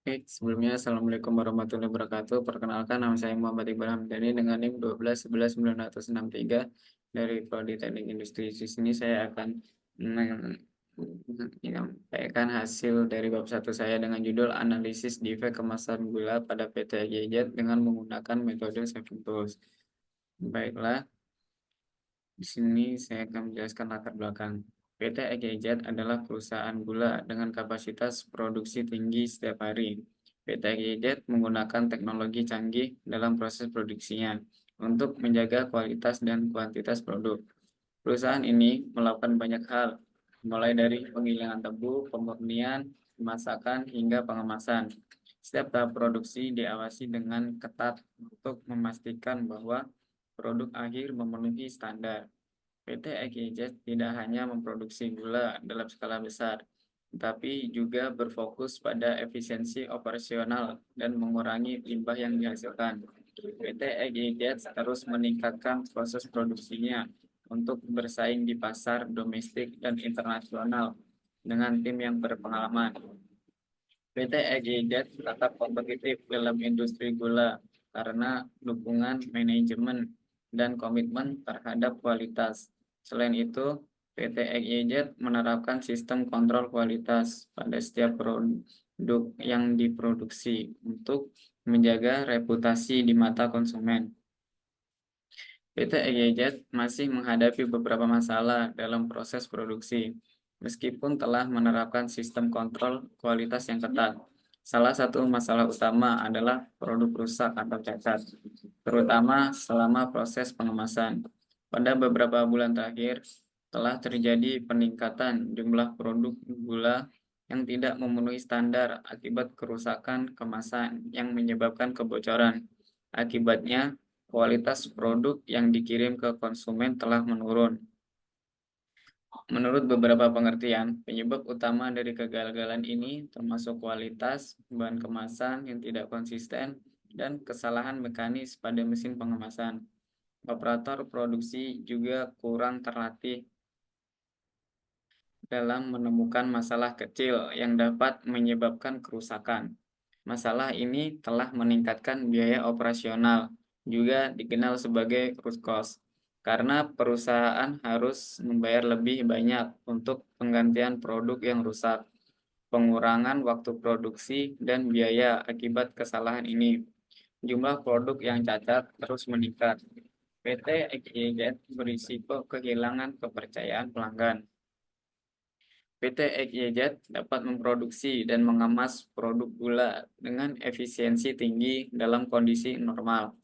Sebelumnya Assalamualaikum warahmatullahi wabarakatuh. Perkenalkan nama saya Muhammad Iqbal Hamdani dengan NIM 1211963 dari Prodi Teknik Industri. Di sini saya akan menyampaikan hasil dari bab satu saya dengan judul analisis defek kemasan gula pada PT GZ dengan menggunakan metode Seven Tools. Baiklah, di sini saya akan menjelaskan latar belakang. PT EGZ adalah perusahaan gula dengan kapasitas produksi tinggi setiap hari. PT EGZ menggunakan teknologi canggih dalam proses produksinya untuk menjaga kualitas dan kuantitas produk. Perusahaan ini melakukan banyak hal, mulai dari penggilingan tebu, pemurnian, pemasakan, hingga pengemasan. Setiap tahap produksi diawasi dengan ketat untuk memastikan bahwa produk akhir memenuhi standar. PT EGZ tidak hanya memproduksi gula dalam skala besar, tetapi juga berfokus pada efisiensi operasional dan mengurangi limbah yang dihasilkan. PT EGZ terus meningkatkan proses produksinya untuk bersaing di pasar domestik dan internasional dengan tim yang berpengalaman. PT EGZ tetap kompetitif dalam industri gula karena dukungan manajemen dan komitmen terhadap kualitas. Selain itu, PT EGZ menerapkan sistem kontrol kualitas pada setiap produk yang diproduksi untuk menjaga reputasi di mata konsumen. PT EGZ masih menghadapi beberapa masalah dalam proses produksi, meskipun telah menerapkan sistem kontrol kualitas yang ketat. Salah satu masalah utama adalah produk rusak atau cacat, terutama selama proses pengemasan. Pada beberapa bulan terakhir, telah terjadi peningkatan jumlah produk gula yang tidak memenuhi standar akibat kerusakan kemasan yang menyebabkan kebocoran. Akibatnya, kualitas produk yang dikirim ke konsumen telah menurun. Menurut beberapa pengertian, penyebab utama dari kegagalan ini termasuk kualitas, bahan kemasan yang tidak konsisten, dan kesalahan mekanis pada mesin pengemasan. Operator produksi juga kurang terlatih dalam menemukan masalah kecil yang dapat menyebabkan kerusakan. Masalah ini telah meningkatkan biaya operasional, juga dikenal sebagai root cost, karena perusahaan harus membayar lebih banyak untuk penggantian produk yang rusak, pengurangan waktu produksi, dan biaya akibat kesalahan ini. Jumlah produk yang cacat terus meningkat. PT EGZ berisiko kehilangan kepercayaan pelanggan. PT EGZ dapat memproduksi dan mengemas produk gula dengan efisiensi tinggi dalam kondisi normal.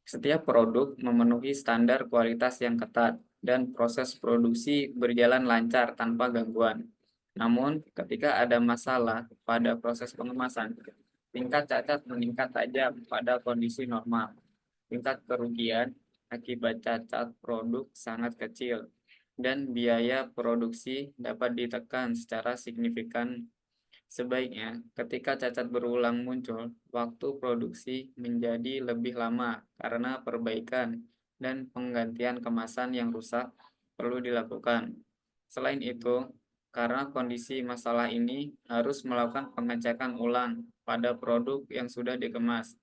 Setiap produk memenuhi standar kualitas yang ketat dan proses produksi berjalan lancar tanpa gangguan. Namun, ketika ada masalah pada proses pengemasan, tingkat cacat meningkat tajam pada kondisi normal. Tingkat kerugian akibat cacat produk sangat kecil dan biaya produksi dapat ditekan secara signifikan. Sebaiknya, ketika cacat berulang muncul, waktu produksi menjadi lebih lama karena perbaikan dan penggantian kemasan yang rusak perlu dilakukan. Selain itu, karena kondisi masalah ini harus melakukan pengecekan ulang pada produk yang sudah dikemas.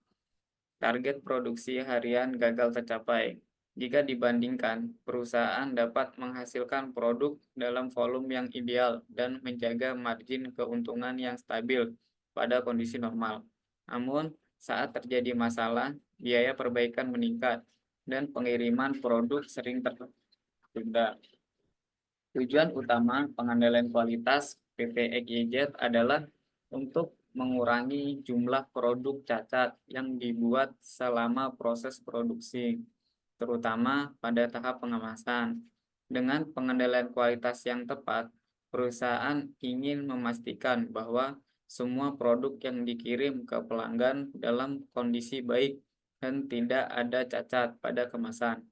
Target produksi harian gagal tercapai. Jika dibandingkan, perusahaan dapat menghasilkan produk dalam volume yang ideal dan menjaga margin keuntungan yang stabil pada kondisi normal. Namun, saat terjadi masalah, biaya perbaikan meningkat dan pengiriman produk sering tertunda. Tujuan utama pengendalian kualitas PT EGZ adalah untuk mengurangi jumlah produk cacat yang dibuat selama proses produksi, terutama pada tahap pengemasan. Dengan pengendalian kualitas yang tepat, perusahaan ingin memastikan bahwa semua produk yang dikirim ke pelanggan dalam kondisi baik dan tidak ada cacat pada kemasan.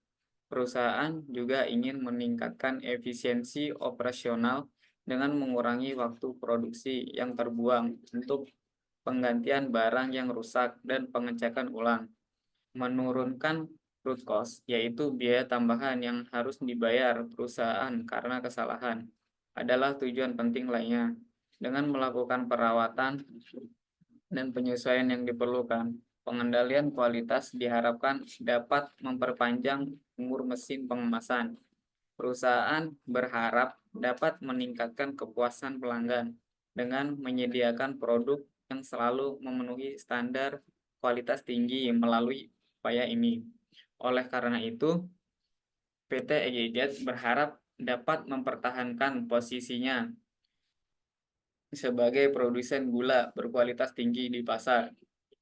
Perusahaan juga ingin meningkatkan efisiensi operasional dengan mengurangi waktu produksi yang terbuang untuk penggantian barang yang rusak dan pengecekan ulang. Menurunkan root cost, yaitu biaya tambahan yang harus dibayar perusahaan karena kesalahan, adalah tujuan penting lainnya. Dengan melakukan perawatan dan penyesuaian yang diperlukan. Pengendalian kualitas diharapkan dapat memperpanjang umur mesin pengemasan. Perusahaan berharap dapat meningkatkan kepuasan pelanggan dengan menyediakan produk yang selalu memenuhi standar kualitas tinggi melalui upaya ini. Oleh karena itu, PT EGZ berharap dapat mempertahankan posisinya sebagai produsen gula berkualitas tinggi di pasar.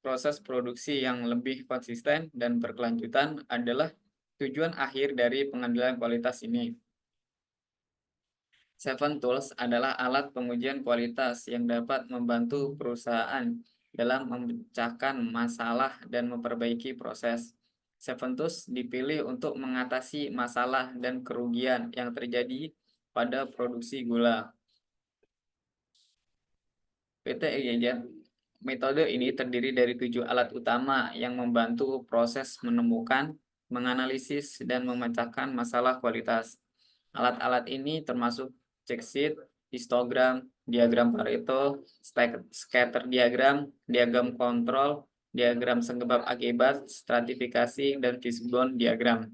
Proses produksi yang lebih konsisten dan berkelanjutan adalah tujuan akhir dari pengendalian kualitas ini. Seven Tools adalah alat pengujian kualitas yang dapat membantu perusahaan dalam memecahkan masalah dan memperbaiki proses. Seven Tools dipilih untuk mengatasi masalah dan kerugian yang terjadi pada produksi gula. PT EGZ. Metode ini terdiri dari 7 alat utama yang membantu proses menemukan, menganalisis, dan memecahkan masalah kualitas. Alat-alat ini termasuk check sheet, histogram, diagram Pareto, scatter diagram, diagram kontrol, diagram sebab akibat, stratifikasi, dan fishbone diagram.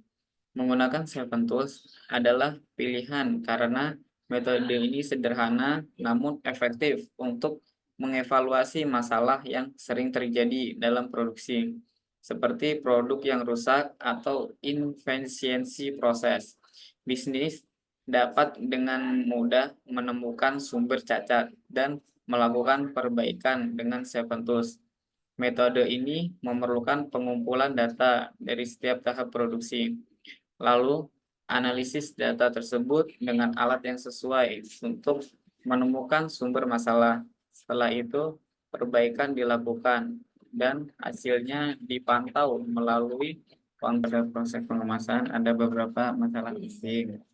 Menggunakan Seven Tools adalah pilihan karena metode ini sederhana namun efektif untuk mengevaluasi masalah yang sering terjadi dalam produksi, seperti produk yang rusak atau inefisiensi proses. Bisnis dapat dengan mudah menemukan sumber cacat dan melakukan perbaikan dengan Seven Tools. Metode ini memerlukan pengumpulan data dari setiap tahap produksi, lalu analisis data tersebut dengan alat yang sesuai untuk menemukan sumber masalah. Setelah itu, perbaikan dilakukan dan hasilnya dipantau melalui kontrol proses pengemasan. Ada beberapa masalah penting.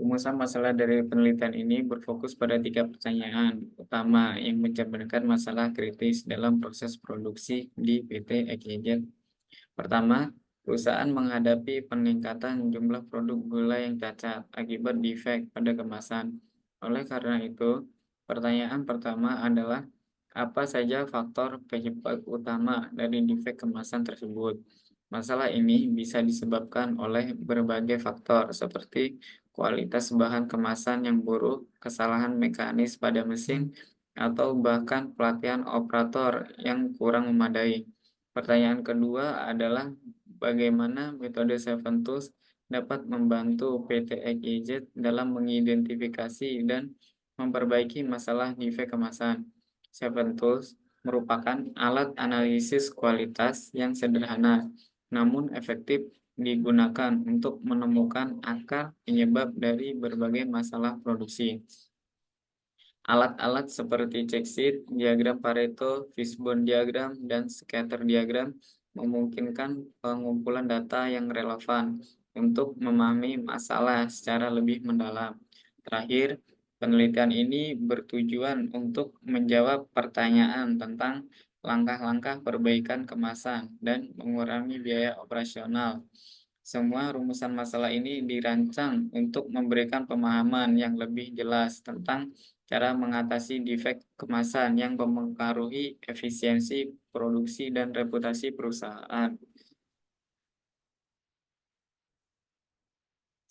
Rumusan masalah dari penelitian ini berfokus pada 3 pertanyaan utama yang mencerminkan masalah kritis dalam proses produksi di PT EKZ. Pertama, perusahaan menghadapi peningkatan jumlah produk gula yang cacat akibat defek pada kemasan. Oleh karena itu, pertanyaan pertama adalah apa saja faktor penyebab utama dari defek kemasan tersebut? Masalah ini bisa disebabkan oleh berbagai faktor seperti kualitas bahan kemasan yang buruk, kesalahan mekanis pada mesin, atau bahkan pelatihan operator yang kurang memadai. Pertanyaan kedua adalah bagaimana metode Seven Tools dapat membantu PT EKZ dalam mengidentifikasi dan memperbaiki masalah defek kemasan. Seven Tools merupakan alat analisis kualitas yang sederhana namun efektif digunakan untuk menemukan akar penyebab dari berbagai masalah produksi. Alat-alat seperti check sheet, diagram Pareto, fishbone diagram, dan scatter diagram memungkinkan pengumpulan data yang relevan untuk memahami masalah secara lebih mendalam. Terakhir, penelitian ini bertujuan untuk menjawab pertanyaan tentang langkah-langkah perbaikan kemasan dan mengurangi biaya operasional. Semua rumusan masalah ini dirancang untuk memberikan pemahaman yang lebih jelas tentang cara mengatasi defek kemasan yang mempengaruhi efisiensi produksi dan reputasi perusahaan.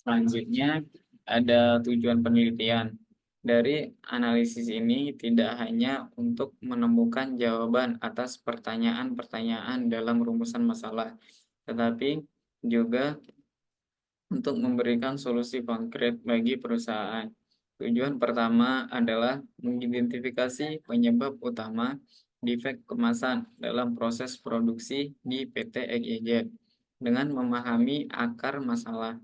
Selanjutnya, ada tujuan penelitian. Dari analisis ini tidak hanya untuk menemukan jawaban atas pertanyaan-pertanyaan dalam rumusan masalah, tetapi juga untuk memberikan solusi konkret bagi perusahaan. Tujuan pertama adalah mengidentifikasi penyebab utama defek kemasan dalam proses produksi di PT EGZ. Dengan memahami akar masalah,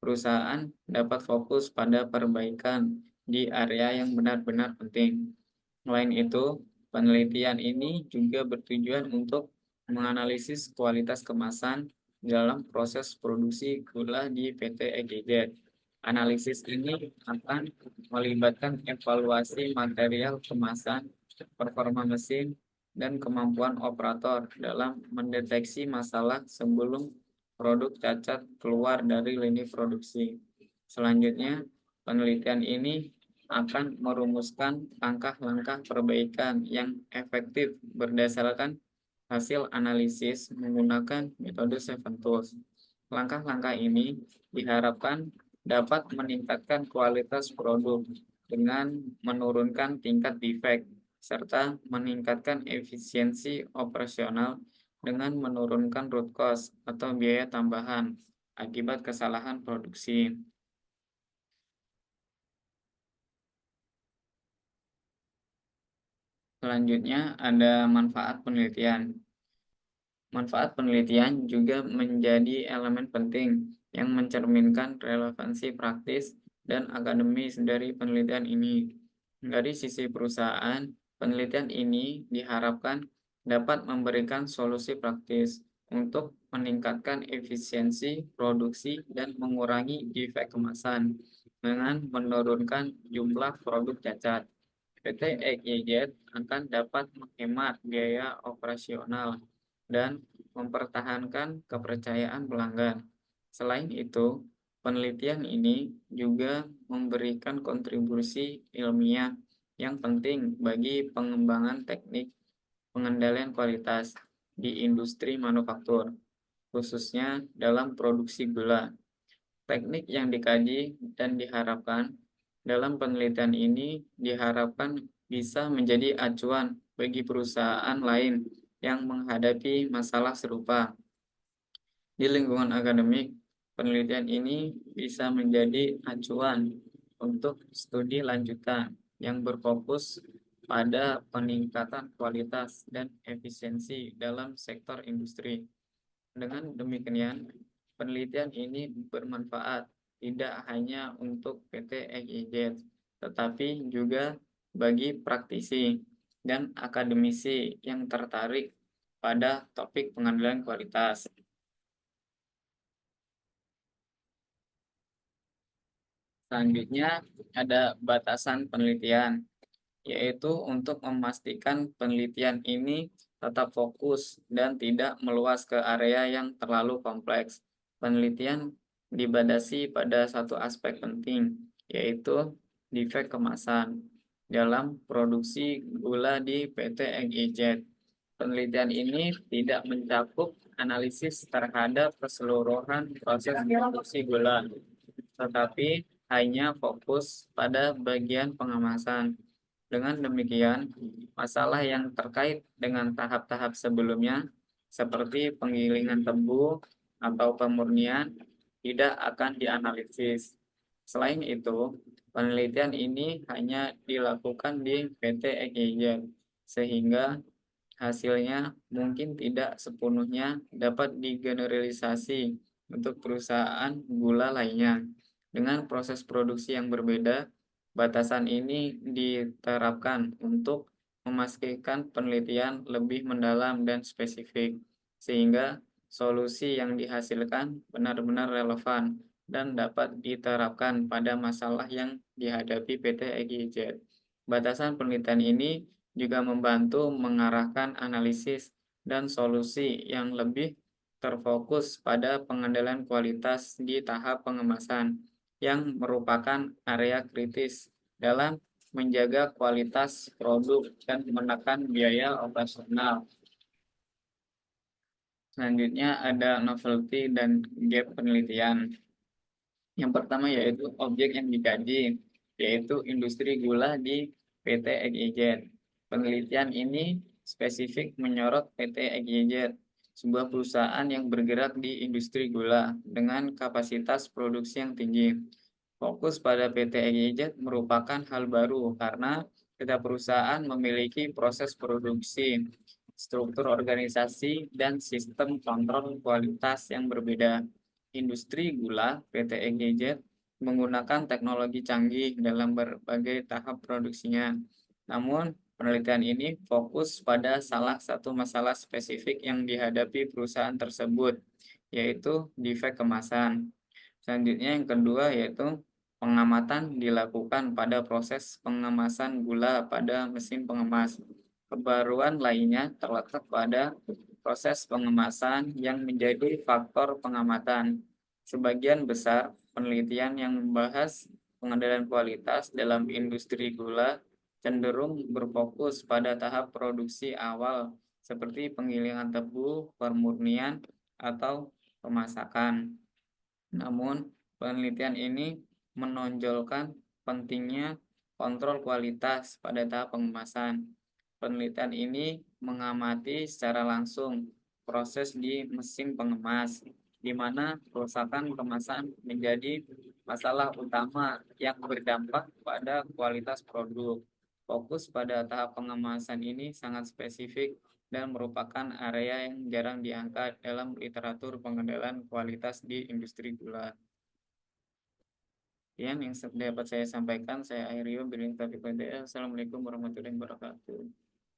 perusahaan dapat fokus pada perbaikan di area yang benar-benar penting. Selain itu, penelitian ini juga bertujuan untuk menganalisis kualitas kemasan dalam proses produksi gula di PT EGZ. Analisis ini akan melibatkan evaluasi material kemasan, performa mesin, dan kemampuan operator dalam mendeteksi masalah sebelum produk cacat keluar dari lini produksi. Selanjutnya, penelitian ini akan merumuskan langkah-langkah perbaikan yang efektif berdasarkan hasil analisis menggunakan metode Seven Tools. Langkah-langkah ini diharapkan dapat meningkatkan kualitas produk dengan menurunkan tingkat defek serta meningkatkan efisiensi operasional dengan menurunkan root cost atau biaya tambahan akibat kesalahan produksi. Selanjutnya ada manfaat penelitian. Manfaat penelitian juga menjadi elemen penting yang mencerminkan relevansi praktis dan akademis dari penelitian ini. Dari sisi perusahaan, penelitian ini diharapkan dapat memberikan solusi praktis untuk meningkatkan efisiensi produksi dan mengurangi defek kemasan dengan menurunkan jumlah produk cacat. PT EGZ akan dapat menghemat biaya operasional dan mempertahankan kepercayaan pelanggan. Selain itu, penelitian ini juga memberikan kontribusi ilmiah yang penting bagi pengembangan teknik pengendalian kualitas di industri manufaktur, khususnya dalam produksi gula. Teknik yang dikaji dan diharapkan dalam penelitian ini diharapkan bisa menjadi acuan bagi perusahaan lain yang menghadapi masalah serupa. Di lingkungan akademik, penelitian ini bisa menjadi acuan untuk studi lanjutan yang berfokus pada peningkatan kualitas dan efisiensi dalam sektor industri. Dengan demikian, penelitian ini bermanfaat tidak hanya untuk PT EGZ, tetapi juga bagi praktisi dan akademisi yang tertarik pada topik pengendalian kualitas. Selanjutnya, ada batasan penelitian, yaitu untuk memastikan penelitian ini tetap fokus dan tidak meluas ke area yang terlalu kompleks. Penelitian dibatasi pada satu aspek penting, yaitu defek kemasan dalam produksi gula di PT EGZ. Penelitian ini tidak mencakup analisis terhadap keseluruhan proses produksi gula, tetapi hanya fokus pada bagian pengemasan. Dengan demikian, masalah yang terkait dengan tahap-tahap sebelumnya, seperti penggilingan tebu atau pemurnian, tidak akan dianalisis. Selain itu, penelitian ini hanya dilakukan di PT EGZ, sehingga hasilnya mungkin tidak sepenuhnya dapat digeneralisasi untuk perusahaan gula lainnya. Dengan proses produksi yang berbeda, batasan ini diterapkan untuk memastikan penelitian lebih mendalam dan spesifik, sehingga solusi yang dihasilkan benar-benar relevan dan dapat diterapkan pada masalah yang dihadapi PT EGZ. Batasan penelitian ini juga membantu mengarahkan analisis dan solusi yang lebih terfokus pada pengendalian kualitas di tahap pengemasan yang merupakan area kritis dalam menjaga kualitas produk dan menekan biaya operasional. Selanjutnya ada novelty dan gap penelitian. Yang pertama yaitu objek yang dikaji, yaitu industri gula di PT EGZ. Penelitian ini spesifik menyorot PT EGZ, sebuah perusahaan yang bergerak di industri gula dengan kapasitas produksi yang tinggi. Fokus pada PT EGZ merupakan hal baru karena setiap perusahaan memiliki proses produksi, struktur organisasi, dan sistem kontrol kualitas yang berbeda. Industri gula PT EGZ menggunakan teknologi canggih dalam berbagai tahap produksinya. Namun, penelitian ini fokus pada salah satu masalah spesifik yang dihadapi perusahaan tersebut, yaitu defek kemasan. Selanjutnya yang kedua yaitu pengamatan dilakukan pada proses pengemasan gula pada mesin pengemas. Kebaruan lainnya terletak pada proses pengemasan yang menjadi faktor pengamatan. Sebagian besar penelitian yang membahas pengendalian kualitas dalam industri gula cenderung berfokus pada tahap produksi awal seperti penggilingan tebu, pemurnian, atau pemasakan. Namun, penelitian ini menonjolkan pentingnya kontrol kualitas pada tahap pengemasan. Penelitian ini mengamati secara langsung proses di mesin pengemas, di mana kerusakan kemasan menjadi masalah utama yang berdampak pada kualitas produk. Fokus pada tahap pengemasan ini sangat spesifik dan merupakan area yang jarang diangkat dalam literatur pengendalian kualitas di industri gula. Yang dapat saya sampaikan, saya akhiri. Assalamualaikum warahmatullahi wabarakatuh.